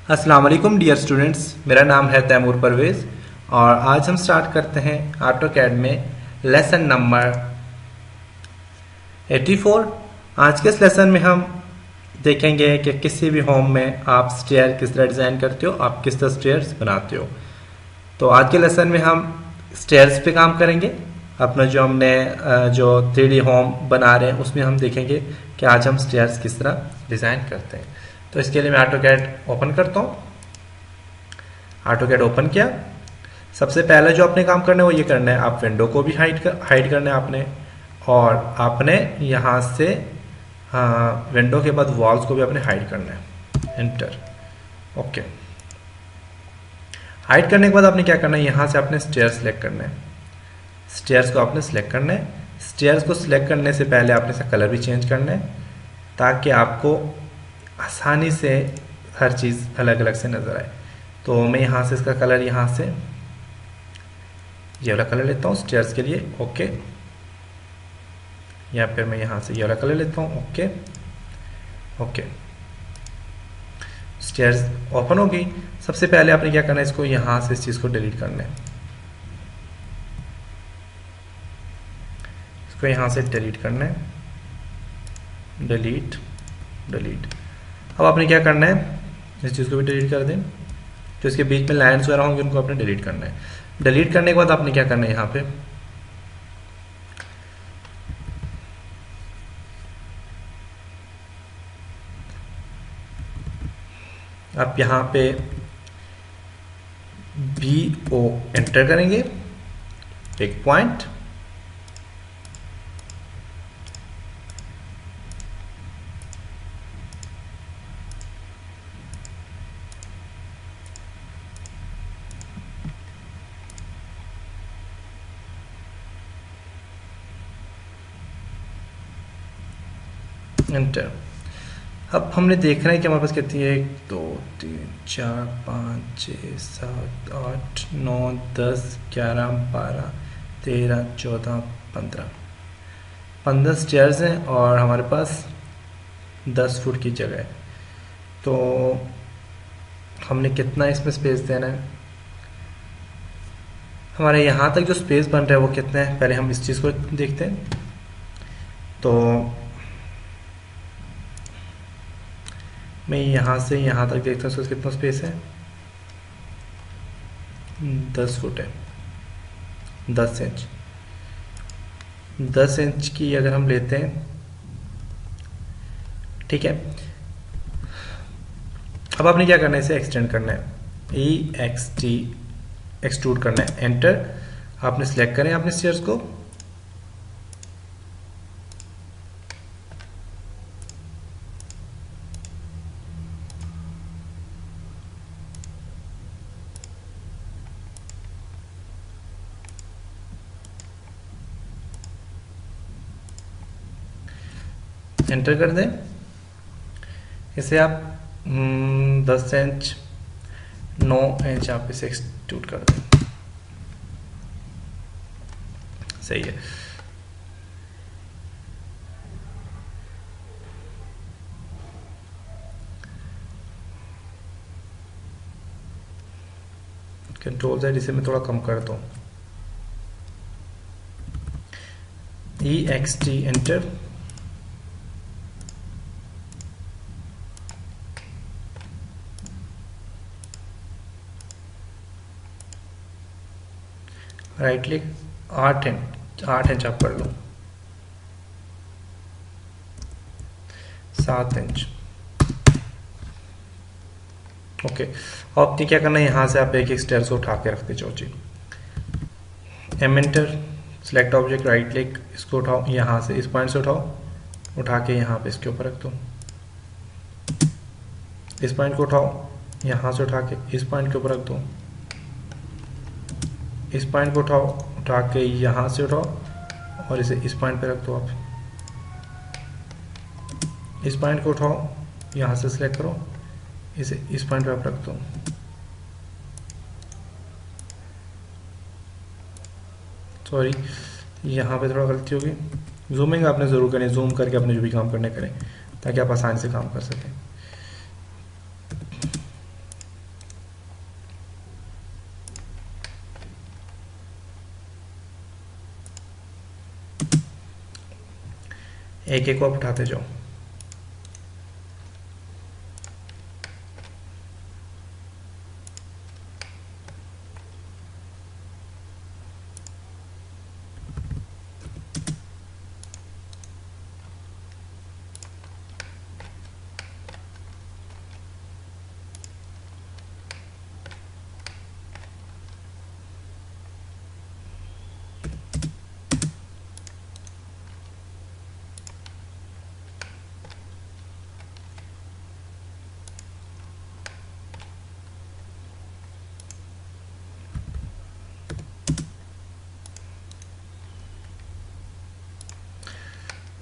अस्सलाम वालेकुम dear students, मेरा नाम है तैमूर परवेज़ और आज हम स्टार्ट करते हैं ऑटोकैड में लेसन नंबर 84। आज के इस लेसन में हम देखेंगे कि किसी भी होम में आप स्टेयर किस तरह डिज़ाइन करते हो, आप किस तरह स्टेयर्स बनाते हो। तो आज के लेसन में हम स्टेयर्स पे काम करेंगे। अपना जो हमने जो 3D होम बना रहे हैं उसमें हम देखेंगे कि आज हम स्टेयर्स किस तरह डिज़ाइन करते हैं। तो इसके लिए मैं ऑटोकैड ओपन करता हूँ। ऑटोकैड ओपन किया। सबसे पहले जो आपने काम करना है वो ये करना है, आप विंडो को भी हाइड करना है आपने, और आपने यहाँ से विंडो के बाद वॉल्स को भी आपने हाइड करना है। एंटर। ओके। हाइड करने के बाद आपने क्या करना है, यहाँ से आपने स्टेयर सेलेक्ट करना है। स्टेयर्स को आपने सेलेक्ट करना है। स्टेयर्स को सिलेक्ट करने से पहले आपने इसका कलर भी चेंज करना है ताकि आपको आसानी से हर चीज़ अलग अलग से नज़र आए। तो मैं यहाँ से इसका कलर यहाँ से ये वाला कलर लेता हूँ स्टेयर्स के लिए। ओके। या फिर मैं यहाँ से ये वाला कलर लेता हूँ। Okay okay. स्टेयर्स ओपन हो गई। सबसे पहले आपने क्या करना है, इसको यहाँ से इस चीज़ को डिलीट करना है। इसको यहाँ से डिलीट करना है। Delete delete. अब आपने क्या करना है, इस चीज़ को भी डिलीट कर दें। जो इसके बीच में लाइन्स वगैरह होंगे उनको आपने डिलीट करना है। डिलीट करने के बाद आपने क्या करना है, यहाँ पे आप यहाँ पे BO एंटर करेंगे, एक पॉइंट। एंटर। अब हमने देखना है कि हमारे पास कितनी है, 1 2 3 4 5 6 7 8 9 10 11 12 13 14 15 स्टेयर्स हैं और हमारे पास 10 फुट की जगह है। तो हमने कितना इसमें स्पेस देना है, हमारे यहाँ तक जो स्पेस बन रहा है वो कितना है, पहले हम इस चीज़ को देखते हैं। तो मैं यहाँ से यहाँ तक देखता हूँ, कितना स्पेस है, 10 फुट है। 10 इंच 10 इंच की अगर हम लेते हैं, ठीक है। अब आपने क्या करना है, इसे एक्सटेंड करना है, EXT एक्सट्रूड करना है। एंटर। आपने सिलेक्ट करें अपने स्टेयर्स को। एंटर कर दें। इसे आप 10 इंच 9 इंच आप इसे एक्सट्रूड कर दें। सही है। कंट्रोल Z, इसे मैं थोड़ा कम करता हूँ। EXT enter. Right click, 8 inch आप कर लो, 7 इंच। ओके। अब आपने क्या करना है, यहाँ से आप एक एक स्टेयर को उठा के रख दे चौची। M enter. Select object, right click, इसको उठाओ, यहाँ से इस पॉइंट से उठाओ, उठा के यहाँ पे इसके ऊपर रख दो। इस पॉइंट को उठाओ, यहाँ से उठा के इस पॉइंट के ऊपर रख दो। इस पॉइंट को उठाओ, उठा के यहाँ से उठाओ और इसे इस पॉइंट पे रख दो आप। इस पॉइंट को उठाओ, यहाँ से सिलेक्ट करो, इसे इस पॉइंट पे आप रख दो। सॉरी, यहाँ पे थोड़ा गलती होगी। जूमिंग आपने ज़रूर करनी, जूम करके अपने जो भी काम करने करें ताकि आप आसानी से काम कर सकें। एक एक को आप उठाते जाओ।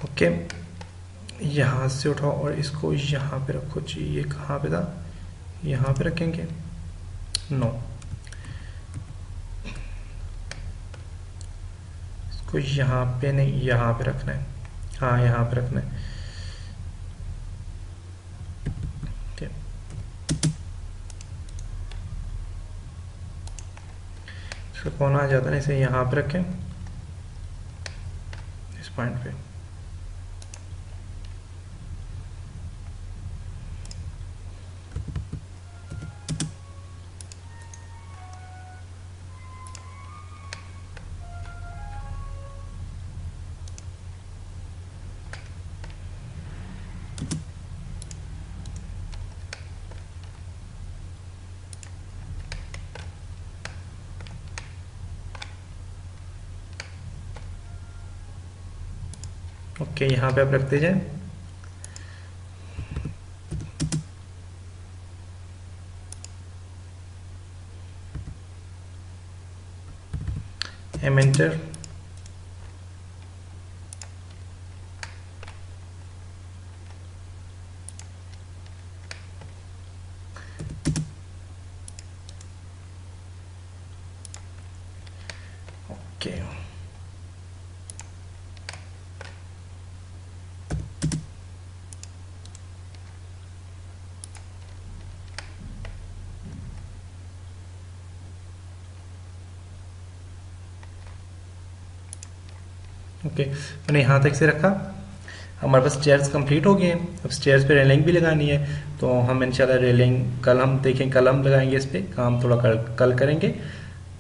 ओके, यहाँ से उठाओ और इसको यहाँ पे रखो जी। ये कहाँ पे था? यहाँ पे रखेंगे? नो, इसको यहाँ पे नहीं, यहाँ पे रखना है। हाँ, यहाँ पे रखना है। ओके, इसका कौन आ जाता है, इसे यहाँ पे रखें इस पॉइंट पे। ओके, यहाँ पे आप रखते जाएं। एंटर। ओके, ओके, मैंने यहाँ तक से रखा। हमारे पास स्टेयर्स कंप्लीट हो गए हैं। अब स्टेयर्स पे रेलिंग भी लगानी है, तो हम इंशाल्लाह रेलिंग कल हम देखें, कल हम लगाएंगे इस पे काम, थोड़ा कल करेंगे।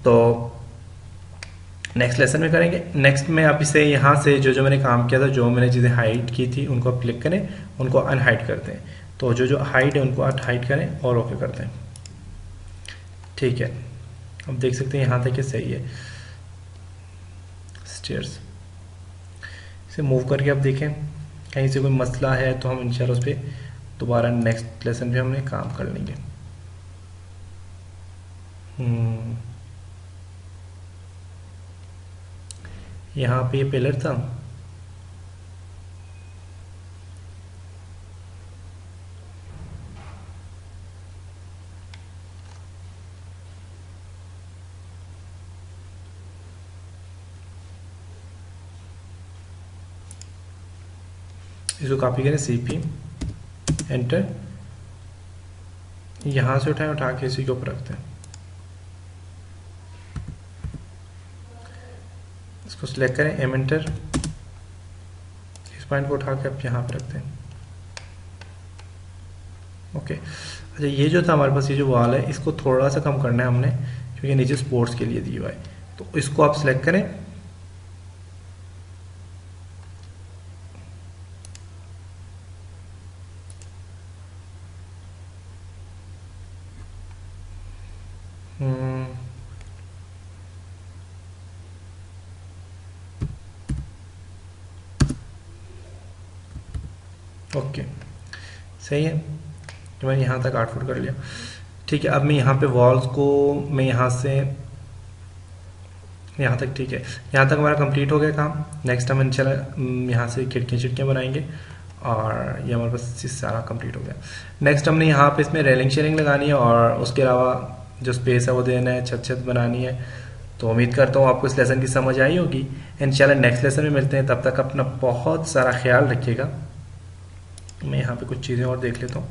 तो नेक्स्ट लेसन में करेंगे। नेक्स्ट में आप इसे यहाँ से जो जो मैंने काम किया था, जो मैंने चीज़ें हाइड की थी, उनको आप क्लिक करें, उनको अनहाइड करते हैं। तो जो जो हाइड है उनको हाइड करें और ओके करते हैं। ठीक है, अब देख सकते हैं यहाँ तक ये सही है। स्टेयर्स इसे मूव करके आप देखें, कहीं से कोई मसला है तो हम इंशाल्लाह उस पर दोबारा नेक्स्ट लेसन पे हमने काम कर लेंगे। यहाँ पे ये पिलर था, इसको कॉपी करें, सीपी एंटर, यहाँ से उठाएं, उठा के इसी के ऊपर रखते हैं। इसको सिलेक्ट करें, एंटर, इस पॉइंट को उठा के आप यहाँ पे रखते हैं। ओके, अच्छा, ये जो था हमारे पास, ये जो वॉल है, इसको थोड़ा सा कम करना है हमने, क्योंकि नीचे स्पोर्ट्स के लिए दिया हुआ है। तो इसको आप सिलेक्ट करें, ओके, सही है। तो मैंने यहाँ तक 8 फुट कर लिया। ठीक है, अब मैं यहाँ पे वॉल्स को मैं यहाँ से यहाँ तक, ठीक है, यहाँ तक हमारा कंप्लीट हो गया काम। नेक्स्ट हम इंशाल्लाह यहाँ से खिड़कियाँ बनाएंगे, और ये हमारे पास सारा कंप्लीट हो गया। नेक्स्ट हमने यहाँ पे इसमें रेलिंग शेयरिंग लगानी है, और उसके अलावा जो स्पेस है वो देना है, छत बनानी है। तो उम्मीद करता हूँ आपको इस लेसन की समझ आई होगी। इंशाल्लाह नेक्स्ट लेसन में मिलते हैं, तब तक अपना बहुत सारा ख्याल रखिएगा। मैं यहाँ पे कुछ चीज़ें और देख लेता हूँ।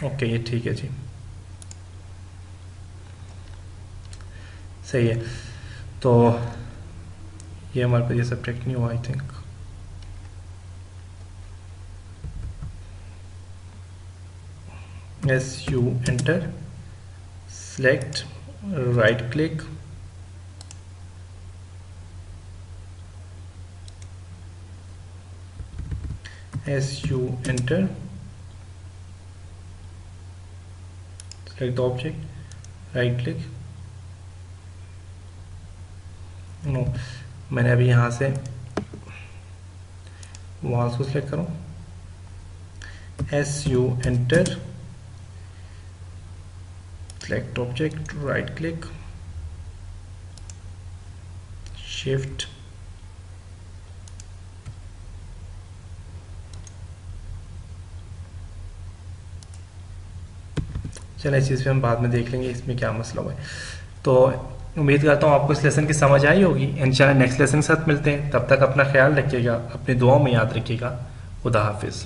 ओके, ये ठीक है जी, सही है। तो ये हमारे पास ये सब्ट्रैक्ट नहीं हुआ I think. S U enter, select, right click, S U enter, select the object, right click. No, मैंने अभी यहाँ से वॉल्स को सिलेक्ट करूँ, S U enter, select object, right click, shift, चलो इस चीज़ पे हम बाद में देख लेंगे इसमें क्या मसला हुआ है। तो उम्मीद करता हूँ आपको इस लेसन की समझ आई होगी। इंशाल्लाह नेक्स्ट लेसन के साथ मिलते हैं, तब तक अपना ख्याल रखिएगा, अपनी दुआओं में याद रखिएगा। खुदा हाफिज़।